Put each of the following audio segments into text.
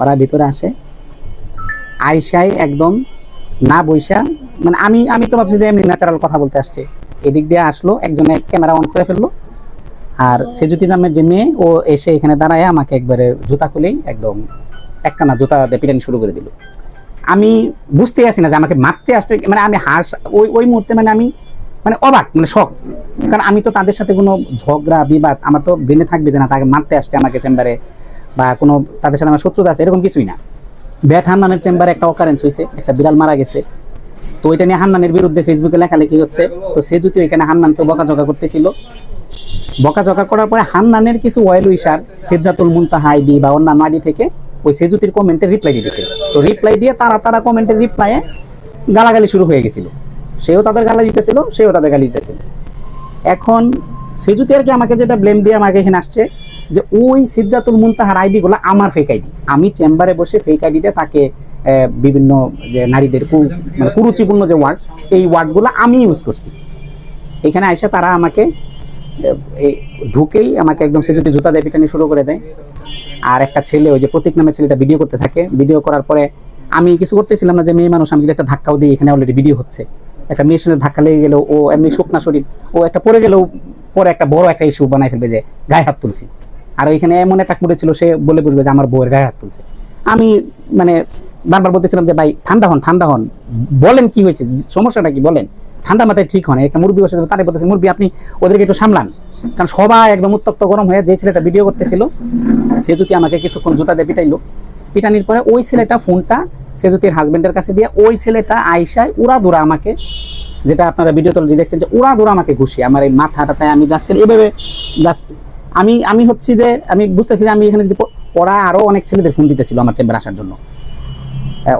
ওরা ভিতরে আসে, আইসাই একদম না বইসা, মানে আমি আমি তো ভাবছি যে এমনি ন্যাচারাল কথা বলতে আসছে, এদিক দিয়ে আসলো, একজনে ক্যামেরা অন করে ফেললো, আর সেজুতি নামের যে মেয়ে ও এসে এখানে দাঁড়ায় আমাকে একবারে জুতা খুলেই একদম একটানা জুতা দিয়ে পিটানি শুরু করে দিল। আমি বুঝতে আসি না যে আমাকে মারতে আসছে, মানে আমি ওই মুহূর্তে মানে আমি মানে অবাক, মানে শখ, কারণ আমি তো তাদের সাথে কোনো ঝগড়া বিবাদ আমার তো ব্রেনে থাকবে যে না তাকে মারতে আসছে আমাকে চেম্বারে, বা কোনো তাদের সাথে আমার শত্রুতা আছে, এরকম কিছুই না। ব্যাট হান্নানের চেম্বারে একটা অকারেন্স হয়েছে, একটা বিড়াল মারা গেছে, তো ওইটা নিয়ে হান্নানের বিরুদ্ধে ফেসবুকে লেখালেখি হচ্ছে। তো সে যদি ওইখানে হান্নানকে বকাঝকা করতেছিল, বকাঝকা করার পরে হান্নানের কিছু ওয়েল উইশার সিদ্ধাতুল মুনতাহা আইডি বা অন্যান্য আইডি থেকে ওই সেজুতির কমেন্টে রিপ্লাই দিয়েছিল। তো রিপ্লাই দিয়ে তারা কমেন্টের রিপ্লাইয়ে গালাগালি শুরু হয়ে গেছিল, সেও তাদের গালি দিতেছিল, সেও তাদের গালি দিতেছিল। এখন সেজুতি আর কি আমাকে যেটা ব্লেম দিয়ে আমাকে এখানে আসছে যে ওই সিদ্ধাতুল মুনতাহার আইডি গুলো আমার ফেক আইডি, আমি চেম্বারে বসে ফেক আইডিতে তাকে বিভিন্ন যে নারীদের মানে কুরুচিপূর্ণ যে ওয়ার্ড, এই ওয়ার্ডগুলো আমি ইউজ করছি। এখানে আইসা তারা আমাকে ঢুকেই আমাকে একদম সেজুতি জুতা দিয়ে পিটানি শুরু করে দেয়। আর একটা ছেলে, ওই যে প্রতীক নামের ছেলেটা ভিডিও করতে থাকে, ভিডিও করার পরে আমি কিছু করতেছিলাম না, যে মেয়ে মানুষ, আমি যদি একটা ধাক্কাও দিই, এখানে অলরেডি ভিডিও হচ্ছে, একটা মেয়ের সাথে ধাক্কা লেগে গেলেও ও এমনি শুকনা শরীর, ও একটা পড়ে গেলেও পরে একটা বড় একটা ইস্যু বানাই ফেলবে যে গায়ে হাত তুলছি। আর ওইখানে এমন একটা মুড়ে ছিল, সে বলে বুঝবে যে আমার বউয়ের গায়ে হাত তুলছে। আমি মানে বারবার বলতেছিলাম যে ভাই ঠান্ডা হন, বলেন কি হয়েছে, সমস্যাটা কি বলেন, ঠান্ডা মাথায় ঠিক হন। একটা মুরব্বী বসে তারে বলতেছে মুরব্বী আপনি ওদেরকে একটু সামলান, কারণ সবাই একদম উত্তপ্ত গরম হয়ে, যে ছেলেটা ভিডিও করতেছিল সে যদি আমাকে কিছুক্ষণ জুতা দিয়ে পিটাইলো, পিটানির পরে ওই ছেলেটা ফোনটা সেজুতির হাজবেন্ডের কাছে দিয়ে ওই ছেলেটা আইসায় উড়া দৌড়া আমাকে, যেটা আপনারা ভিডিও তুলে দেখছেন যে উড়া দৌড়া আমাকে ঘুষি আমার এই মাথাটাতে, আমি জাস্ট এভাবে জাস্ট আমি হচ্ছি যে আমি বুঝতেছি যে আমি এখানে যদি ওরা আরো অনেক ছেলেদের ফোন দিতেছিল আমার চেম্বার আসার জন্য,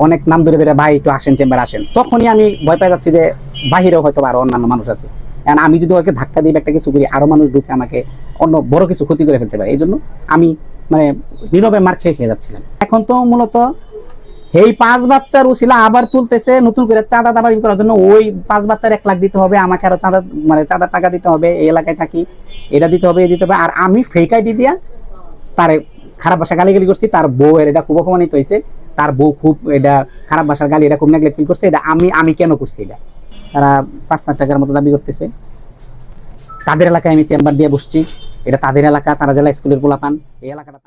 অনেক নাম ধরে ধরে ভাই একটু আসেন চেম্বার আসেন, তখনই আমি ভয় পেয়ে যাচ্ছি যে বাহিরেও হয়তো আরো অন্যান্য মানুষ আছে, কারণ আমি যদি ওকে ধাক্কা দিই একটা কিছু করি, আরো মানুষ ঢুকে আমাকে অন্য বড় কিছু ক্ষতি করে ফেলতে পারে। এই জন্য আমি মানে নীরবে মার খেয়ে যাচ্ছিলাম। এখন তো মূলত এই 5 বাচ্চার উছিলা আবার তুলতেছে নতুন করে চাঁদা দাবি করার জন্য, ওই 5 বাচ্চার 1 লাখ দিতে হবে, আমাকে আরো চাঁদা মানে চাঁদা টাকা দিতে হবে, এই এলাকায় থাকি এটা দিতে হবে, দিতে হবে। আর আমি ফেক আইডি দিয়া তার খারাপ ভাষা গালিগালি করছি, তার বউ এর এটা খুব অপমানিত হয়েছে, তার বউ খুব এটা খারাপ ভাষার গালি, এটা খুব নেগলেক্ট ফিল করছে, এটা আমি কেন করছি, এটা তারা 5 লাখ টাকার মতো দাবি করতেছে। তাদের এলাকায় আমি চেম্বার দিয়ে বসছি, এটা তাদের এলাকা, তারা জেলা স্কুলের পোলাপান, এই এলাকাটা